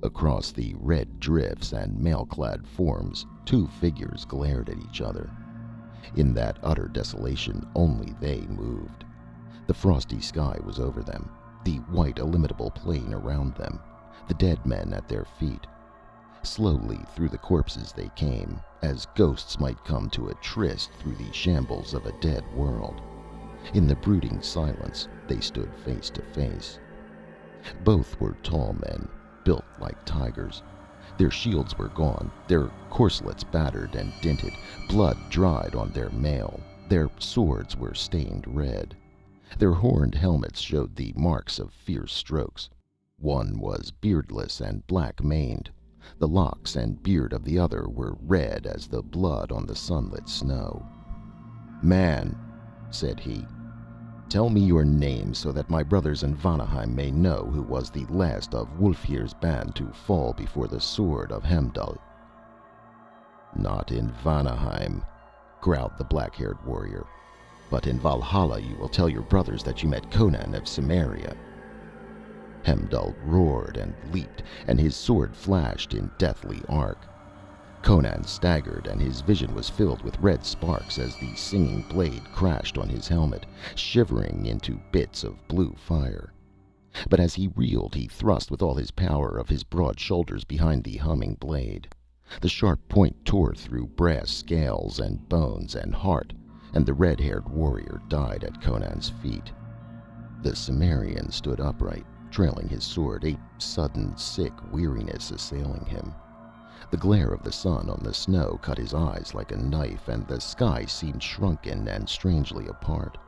Across the red drifts and mail-clad forms, two figures glared at each other. In that utter desolation, only they moved. The frosty sky was over them, the white illimitable plain around them, the dead men at their feet. Slowly through the corpses they came, as ghosts might come to a tryst through the shambles of a dead world. In the brooding silence, they stood face to face. Both were tall men, built like tigers. Their shields were gone, their corselets battered and dinted, blood dried on their mail. Their swords were stained red. Their horned helmets showed the marks of fierce strokes. One was beardless and black-maned. The locks and beard of the other were red as the blood on the sunlit snow. "Man," said he, "tell me your name so that my brothers in Vanaheim may know who was the last of Wulfhere's band to fall before the sword of Heimdall." "Not in Vanaheim," growled the black-haired warrior. "But in Valhalla you will tell your brothers that you met Conan of Cimmeria." Heimdall roared and leaped, and his sword flashed in deathly arc. Conan staggered, and his vision was filled with red sparks as the singing blade crashed on his helmet, shivering into bits of blue fire. But as he reeled, he thrust with all his power of his broad shoulders behind the humming blade. The sharp point tore through brass scales and bones and heart, and the red-haired warrior died at Conan's feet. The Cimmerian stood upright, trailing his sword, a sudden, sick weariness assailing him. The glare of the sun on the snow cut his eyes like a knife, and the sky seemed shrunken and strangely apart.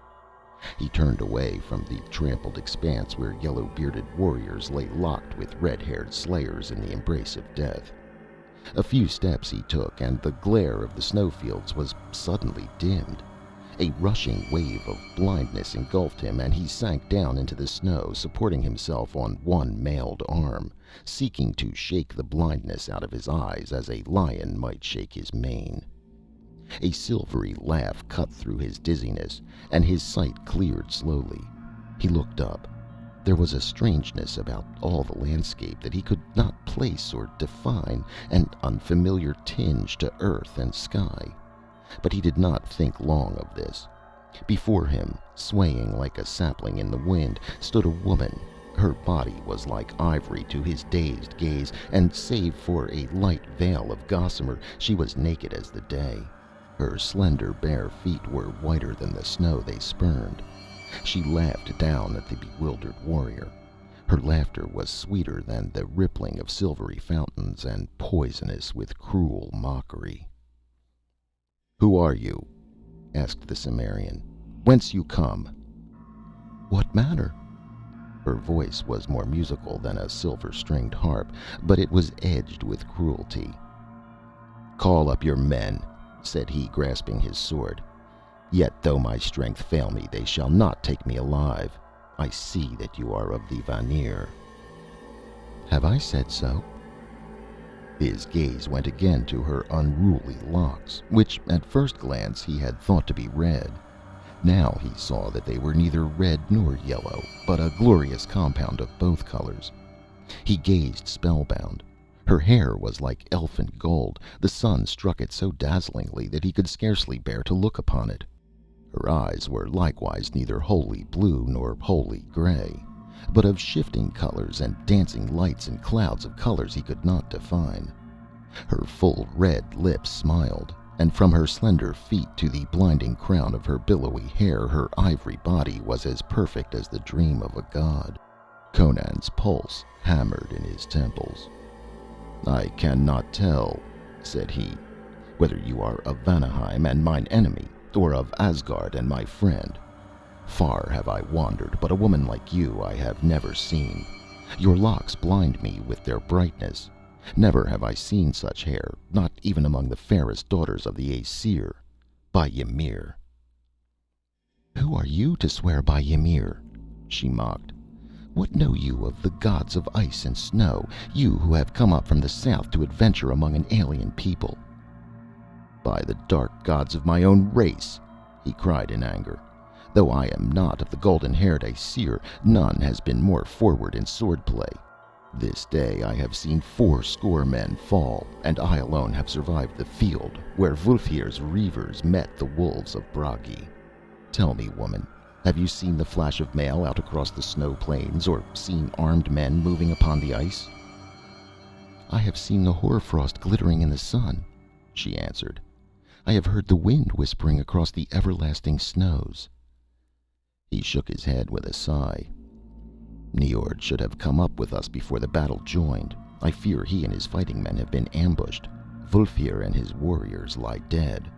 He turned away from the trampled expanse where yellow-bearded warriors lay locked with red-haired slayers in the embrace of death. A few steps he took, and the glare of the snowfields was suddenly dimmed. A rushing wave of blindness engulfed him, and he sank down into the snow, supporting himself on one mailed arm, seeking to shake the blindness out of his eyes as a lion might shake his mane. A silvery laugh cut through his dizziness, and his sight cleared slowly. He looked up. There was a strangeness about all the landscape that he could not place or define, an unfamiliar tinge to earth and sky. But he did not think long of this. Before him, swaying like a sapling in the wind, stood a woman. Her body was like ivory to his dazed gaze, and save for a light veil of gossamer, she was naked as the day. Her slender bare feet were whiter than the snow they spurned. She laughed down at the bewildered warrior. Her laughter was sweeter than the rippling of silvery fountains, and poisonous with cruel mockery. "Who are you?" asked the Cimmerian. "Whence you come?" "What matter?" Her voice was more musical than a silver-stringed harp, but it was edged with cruelty. "Call up your men," said he, grasping his sword. "Yet though my strength fail me, they shall not take me alive. I see that you are of the Vanir." "Have I said so?" His gaze went again to her unruly locks, which at first glance he had thought to be red. Now he saw that they were neither red nor yellow, but a glorious compound of both colors. He gazed spellbound. Her hair was like elfin gold. The sun struck it so dazzlingly that he could scarcely bear to look upon it. Her eyes were likewise neither wholly blue nor wholly gray, but of shifting colors and dancing lights and clouds of colors he could not define. Her full red lips smiled, and from her slender feet to the blinding crown of her billowy hair, her ivory body was as perfect as the dream of a god. Conan's pulse hammered in his temples. "I cannot tell," said he, "whether you are of Vanaheim and mine enemy, or of Asgard and my friend. Far have I wandered, but a woman like you I have never seen. Your locks blind me with their brightness. Never have I seen such hair, not even among the fairest daughters of the Aesir. By Ymir." "Who are you to swear by Ymir?" she mocked. "What know you of the gods of ice and snow, you who have come up from the south to adventure among an alien people?" "By the dark gods of my own race," he cried in anger. "Though I am not of the golden-haired Aesir, none has been more forward in sword-play. This day I have seen 80 men fall, and I alone have survived the field where Wulfhere's reavers met the wolves of Bragi. Tell me, woman, have you seen the flash of mail out across the snow plains, or seen armed men moving upon the ice? I have seen the hoarfrost glittering in the sun, she answered. I have heard the wind whispering across the everlasting snows. He shook his head with a sigh. Niord should have come up with us before the battle joined. I fear he and his fighting men have been ambushed. Wulfhere and his warriors lie dead.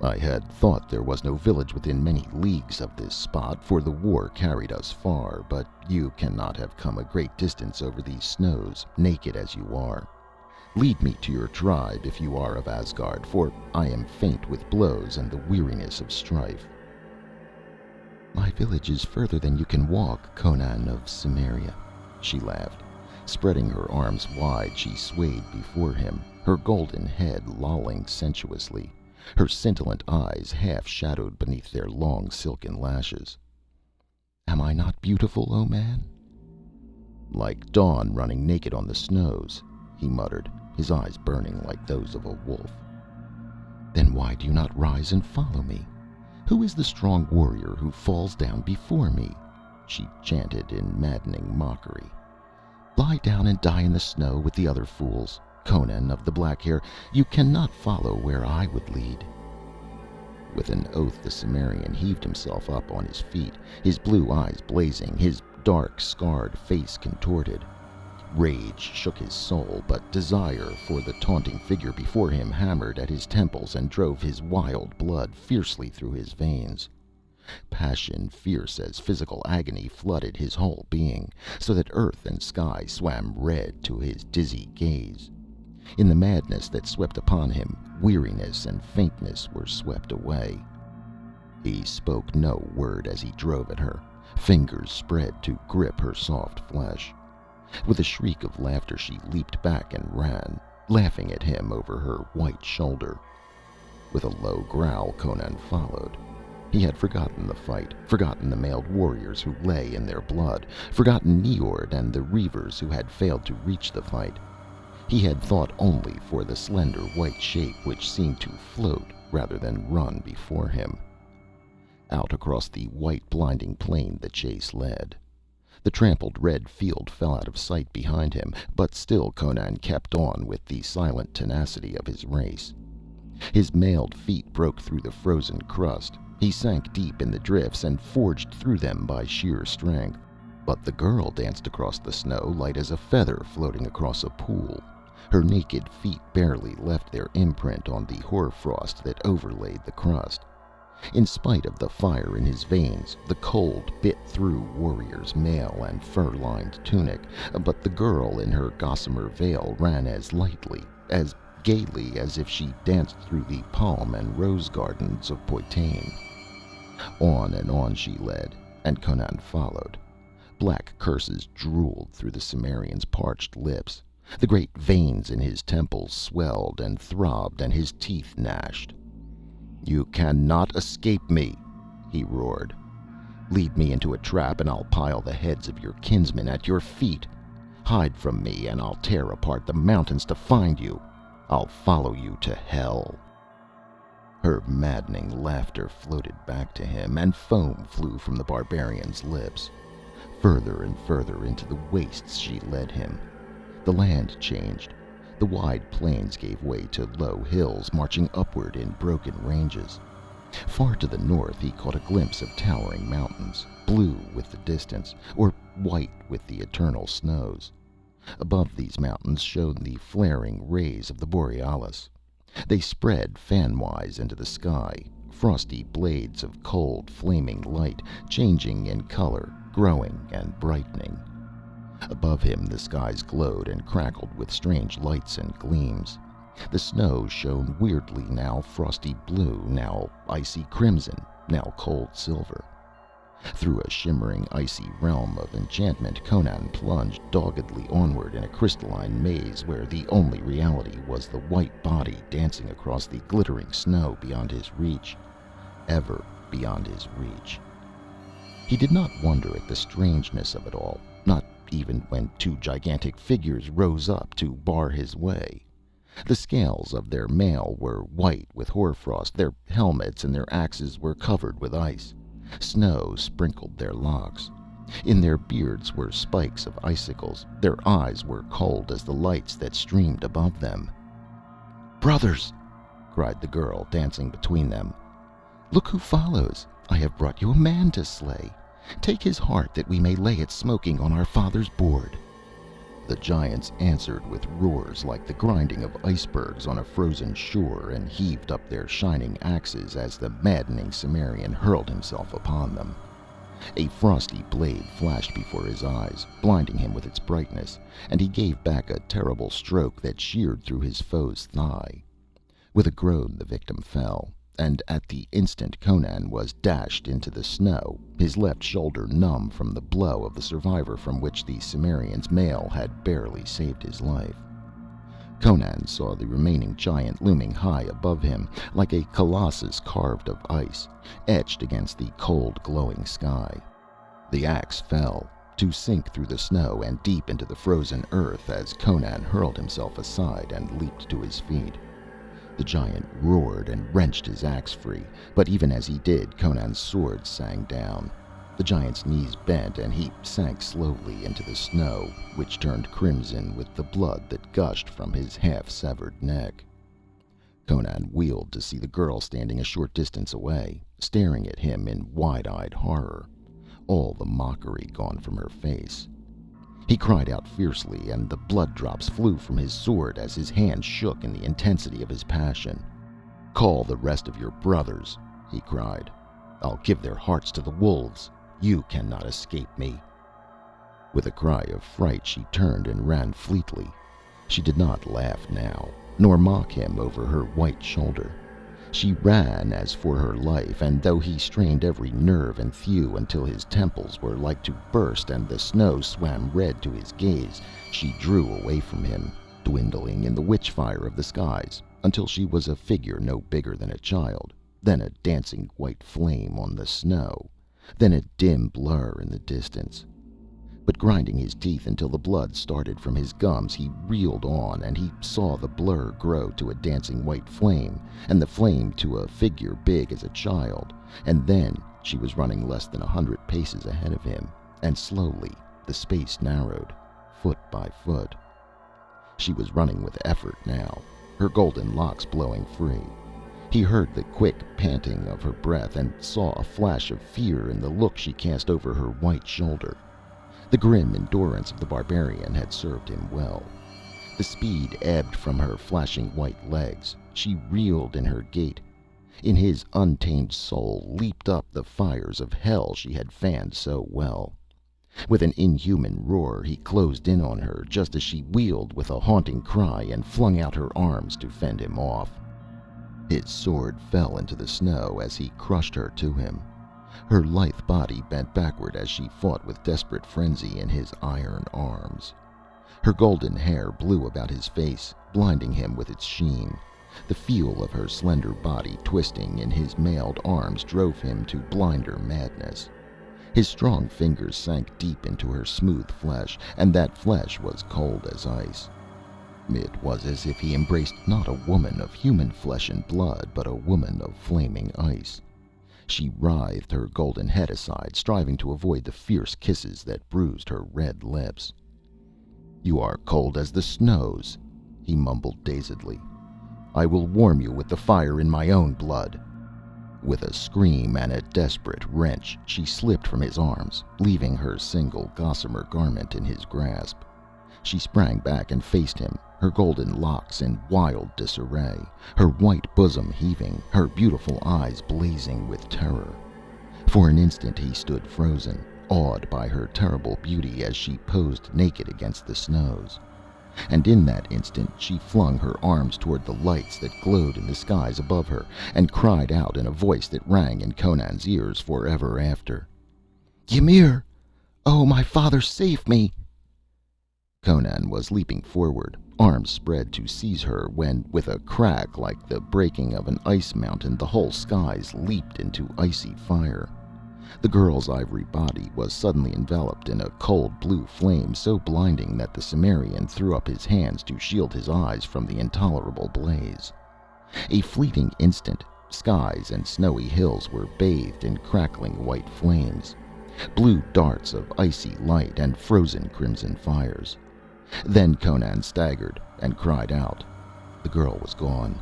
I had thought there was no village within many leagues of this spot, for the war carried us far, but you cannot have come a great distance over these snows, naked as you are. Lead me to your tribe if you are of Asgard, for I am faint with blows and the weariness of strife. My village is further than you can walk, Conan of Cimmeria, she laughed. Spreading her arms wide, she swayed before him, her golden head lolling sensuously, her scintillant eyes half shadowed beneath their long silken lashes. Am I not beautiful, O man? Like dawn running naked on the snows, he muttered, his eyes burning like those of a wolf. Then why do you not rise and follow me? Who is the strong warrior who falls down before me? She chanted in maddening mockery. Lie down and die in the snow with the other fools. Conan of the black hair, you cannot follow where I would lead. With an oath the Cimmerian heaved himself up on his feet, his blue eyes blazing, his dark, scarred face contorted. Rage shook his soul, but desire for the taunting figure before him hammered at his temples and drove his wild blood fiercely through his veins. Passion fierce as physical agony flooded his whole being, so that earth and sky swam red to his dizzy gaze. In the madness that swept upon him, weariness and faintness were swept away. He spoke no word as he drove at her, fingers spread to grip her soft flesh. With a shriek of laughter she leaped back and ran, laughing at him over her white shoulder. With a low growl Conan followed. He had forgotten the fight, forgotten the mailed warriors who lay in their blood, forgotten Niord and the reavers who had failed to reach the fight. He had thought only for the slender white shape which seemed to float rather than run before him. Out across the white blinding plain the chase led. The trampled red field fell out of sight behind him, but still Conan kept on with the silent tenacity of his race. His mailed feet broke through the frozen crust. He sank deep in the drifts and forged through them by sheer strength. But the girl danced across the snow light as a feather floating across a pool. Her naked feet barely left their imprint on the hoarfrost that overlaid the crust. In spite of the fire in his veins, the cold bit through Warrior's mail and fur-lined tunic, but the girl in her gossamer veil ran as lightly, as gaily as if she danced through the palm and rose gardens of Poitain. On and on she led, and Conan followed. Black curses drooled through the Cimmerian's parched lips. The great veins in his temples swelled and throbbed, and his teeth gnashed. You cannot escape me, he roared. Lead me into a trap, and I'll pile the heads of your kinsmen at your feet. Hide from me, and I'll tear apart the mountains to find you. I'll follow you to hell. Her maddening laughter floated back to him, and foam flew from the barbarian's lips. Further and further into the wastes she led him. The land changed. The wide plains gave way to low hills marching upward in broken ranges. Far to the north he caught a glimpse of towering mountains, blue with the distance, or white with the eternal snows. Above these mountains shone the flaring rays of the Borealis. They spread fanwise into the sky, frosty blades of cold, flaming light, changing in color, growing and brightening. Above him the skies glowed and crackled with strange lights and gleams. The snow shone weirdly, now frosty blue, now icy crimson, now cold silver. Through a shimmering icy realm of enchantment Conan plunged doggedly onward in a crystalline maze where the only reality was the white body dancing across the glittering snow beyond his reach, ever beyond his reach. He did not wonder at the strangeness of it all, not even when two gigantic figures rose up to bar his way. The scales of their mail were white with hoarfrost, their helmets and their axes were covered with ice. Snow sprinkled their locks. In their beards were spikes of icicles. Their eyes were cold as the lights that streamed above them. "Brothers!" cried the girl, dancing between them. "Look who follows! I have brought you a man to slay. Take his heart that we may lay it smoking on our father's board." The giants answered with roars like the grinding of icebergs on a frozen shore, and heaved up their shining axes as the maddening Cimmerian hurled himself upon them. A frosty blade flashed before his eyes, blinding him with its brightness, and he gave back a terrible stroke that sheared through his foe's thigh. With a groan the victim fell, and at the instant Conan was dashed into the snow, his left shoulder numb from the blow of the survivor from which the Cimmerian's mail had barely saved his life. Conan saw the remaining giant looming high above him, like a colossus carved of ice, etched against the cold, glowing sky. The axe fell, to sink through the snow and deep into the frozen earth as Conan hurled himself aside and leaped to his feet. The giant roared and wrenched his axe free, but even as he did, Conan's sword sang down. The giant's knees bent, and he sank slowly into the snow, which turned crimson with the blood that gushed from his half-severed neck. Conan wheeled to see the girl standing a short distance away, staring at him in wide-eyed horror, all the mockery gone from her face. He cried out fiercely, and the blood drops flew from his sword as his hand shook in the intensity of his passion. "Call the rest of your brothers," he cried. "I'll give their hearts to the wolves. You cannot escape me." With a cry of fright, she turned and ran fleetly. She did not laugh now, nor mock him over her white shoulder. She ran as for her life, and though he strained every nerve and thew until his temples were like to burst and the snow swam red to his gaze, she drew away from him, dwindling in the witch-fire of the skies, until she was a figure no bigger than a child, then a dancing white flame on the snow, then a dim blur in the distance. But grinding his teeth until the blood started from his gums, he reeled on, and he saw the blur grow to a dancing white flame, and the flame to a figure big as a child, and then she was running less than 100 paces ahead of him, and slowly the space narrowed, foot by foot. She was running with effort now, her golden locks blowing free. He heard the quick panting of her breath, and saw a flash of fear in the look she cast over her white shoulder. The grim endurance of the barbarian had served him well. The speed ebbed from her flashing white legs. She reeled in her gait. In his untamed soul leaped up the fires of hell she had fanned so well. With an inhuman roar he closed in on her just as she wheeled with a haunting cry and flung out her arms to fend him off. His sword fell into the snow as he crushed her to him. Her lithe body bent backward as she fought with desperate frenzy in his iron arms. Her golden hair blew about his face, blinding him with its sheen. The feel of her slender body twisting in his mailed arms drove him to blinder madness. His strong fingers sank deep into her smooth flesh, and that flesh was cold as ice. It was as if he embraced not a woman of human flesh and blood, but a woman of flaming ice. She writhed her golden head aside, striving to avoid the fierce kisses that bruised her red lips. "You are cold as the snows," he mumbled dazedly. "I will warm you with the fire in my own blood." With a scream and a desperate wrench, she slipped from his arms, leaving her single gossamer garment in his grasp. She sprang back and faced him, her golden locks in wild disarray, her white bosom heaving, her beautiful eyes blazing with terror. For an instant he stood frozen, awed by her terrible beauty as she posed naked against the snows. And in that instant she flung her arms toward the lights that glowed in the skies above her, and cried out in a voice that rang in Conan's ears forever after. "Ymir! Oh, my father, save me!" Conan was leaping forward, arms spread to seize her, when, with a crack like the breaking of an ice mountain, the whole skies leaped into icy fire. The girl's ivory body was suddenly enveloped in a cold blue flame so blinding that the Cimmerian threw up his hands to shield his eyes from the intolerable blaze. A fleeting instant, skies and snowy hills were bathed in crackling white flames, blue darts of icy light and frozen crimson fires. Then Conan staggered and cried out. The girl was gone.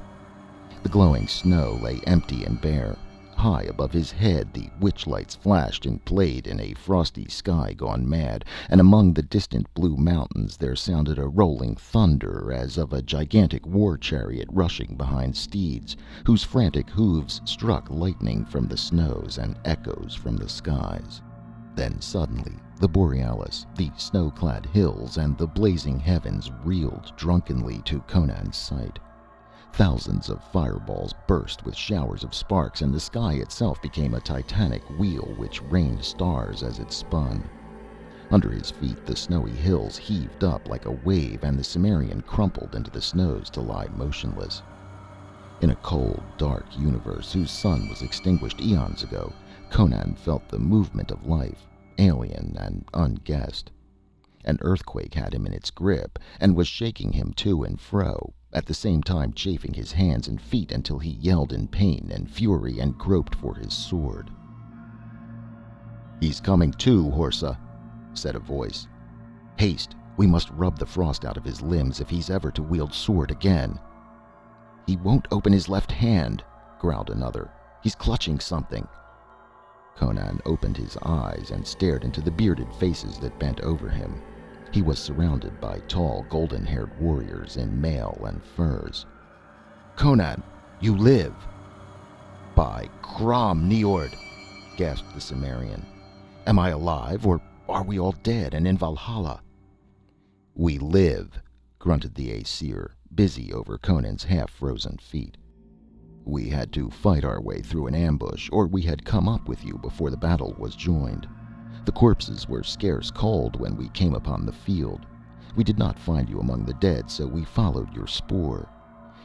The glowing snow lay empty and bare. High above his head the witch-lights flashed and played in a frosty sky gone mad, and among the distant blue mountains there sounded a rolling thunder as of a gigantic war-chariot rushing behind steeds, whose frantic hooves struck lightning from the snows and echoes from the skies. Then suddenly the Borealis, the snow-clad hills, and the blazing heavens reeled drunkenly to Conan's sight. Thousands of fireballs burst with showers of sparks, and the sky itself became a titanic wheel which rained stars as it spun. Under his feet the snowy hills heaved up like a wave, and the Cimmerian crumpled into the snows to lie motionless. In a cold, dark universe whose sun was extinguished eons ago, Conan felt the movement of life, alien and unguessed. An earthquake had him in its grip, and was shaking him to and fro, at the same time chafing his hands and feet until he yelled in pain and fury and groped for his sword. "He's coming to, Horsa," said a voice. "Haste! We must rub the frost out of his limbs if he's ever to wield sword again." "He won't open his left hand," growled another. "He's clutching something." Conan opened his eyes and stared into the bearded faces that bent over him. He was surrounded by tall, golden-haired warriors in mail and furs. "Conan, you live!" "By Crom Niord!" gasped the Cimmerian. "Am I alive, or are we all dead and in Valhalla?" "We live," grunted the Aesir, busy over Conan's half-frozen feet. "We had to fight our way through an ambush, or we had come up with you before the battle was joined. The corpses were scarce cold when we came upon the field. We did not find you among the dead, so we followed your spoor.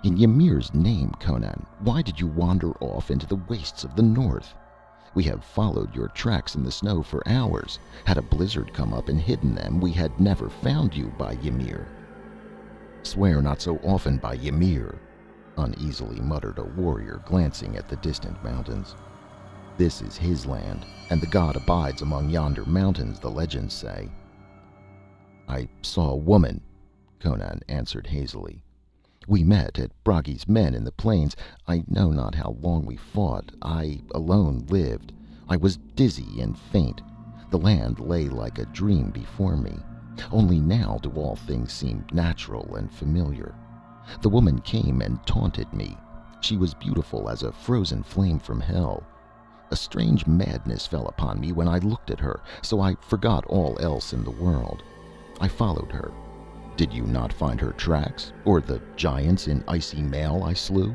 In Ymir's name, Conan, why did you wander off into the wastes of the north? We have followed your tracks in the snow for hours. Had a blizzard come up and hidden them, we had never found you by Ymir." "Swear not so often by Ymir," uneasily muttered a warrior, glancing at the distant mountains. "This is his land, and the god abides among yonder mountains, the legends say." "I saw a woman," Conan answered hazily. "We met at Bragi's men in the plains. I know not how long we fought. I alone lived. I was dizzy and faint. The land lay like a dream before me. Only now do all things seem natural and familiar. The woman came and taunted me. She was beautiful as a frozen flame from hell. A strange madness fell upon me when I looked at her, so I forgot all else in the world. I followed her. Did you not find her tracks, or the giants in icy mail I slew?"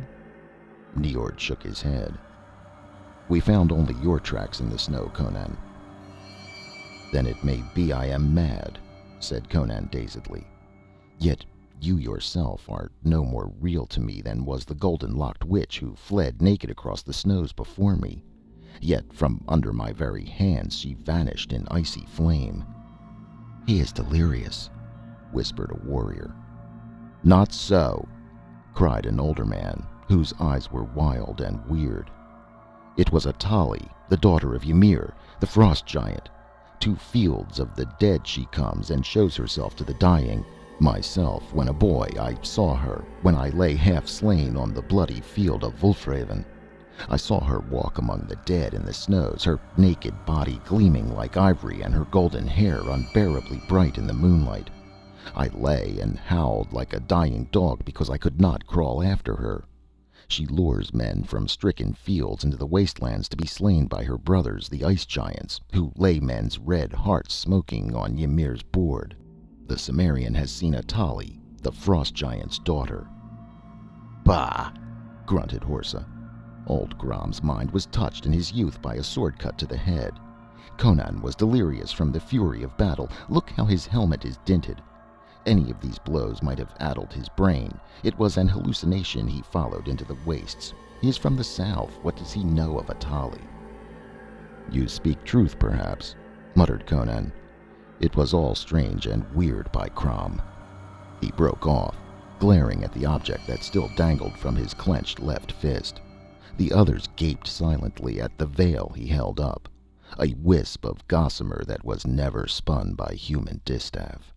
Niord shook his head. "We found only your tracks in the snow, Conan." "Then it may be I am mad," said Conan dazedly. "Yet you yourself are no more real to me than was the golden-locked witch who fled naked across the snows before me. Yet from under my very hands she vanished in icy flame." "He is delirious," whispered a warrior. "Not so," cried an older man, whose eyes were wild and weird. "It was Atali, the daughter of Ymir, the frost giant. To fields of the dead she comes, and shows herself to the dying. Myself, when a boy, I saw her, when I lay half slain on the bloody field of Wulfraven. I saw her walk among the dead in the snows, her naked body gleaming like ivory, and her golden hair unbearably bright in the moonlight. I lay and howled like a dying dog because I could not crawl after her. She lures men from stricken fields into the wastelands to be slain by her brothers, the ice giants, who lay men's red hearts smoking on Ymir's board. The Cimmerian has seen Atali, the frost giant's daughter." "Bah!" grunted Horsa. Old Grom's mind was touched in his youth by a sword cut to the head. Conan was delirious from the fury of battle. Look how his helmet is dinted. Any of these blows might have addled his brain. It was an hallucination he followed into the wastes. He is from the south. What does he know of Atali?" You speak truth, perhaps, muttered Conan. It was all strange and weird by Crom. He broke off, glaring at the object that still dangled from his clenched left fist. The others gaped silently at the veil he held up, a wisp of gossamer that was never spun by human distaff.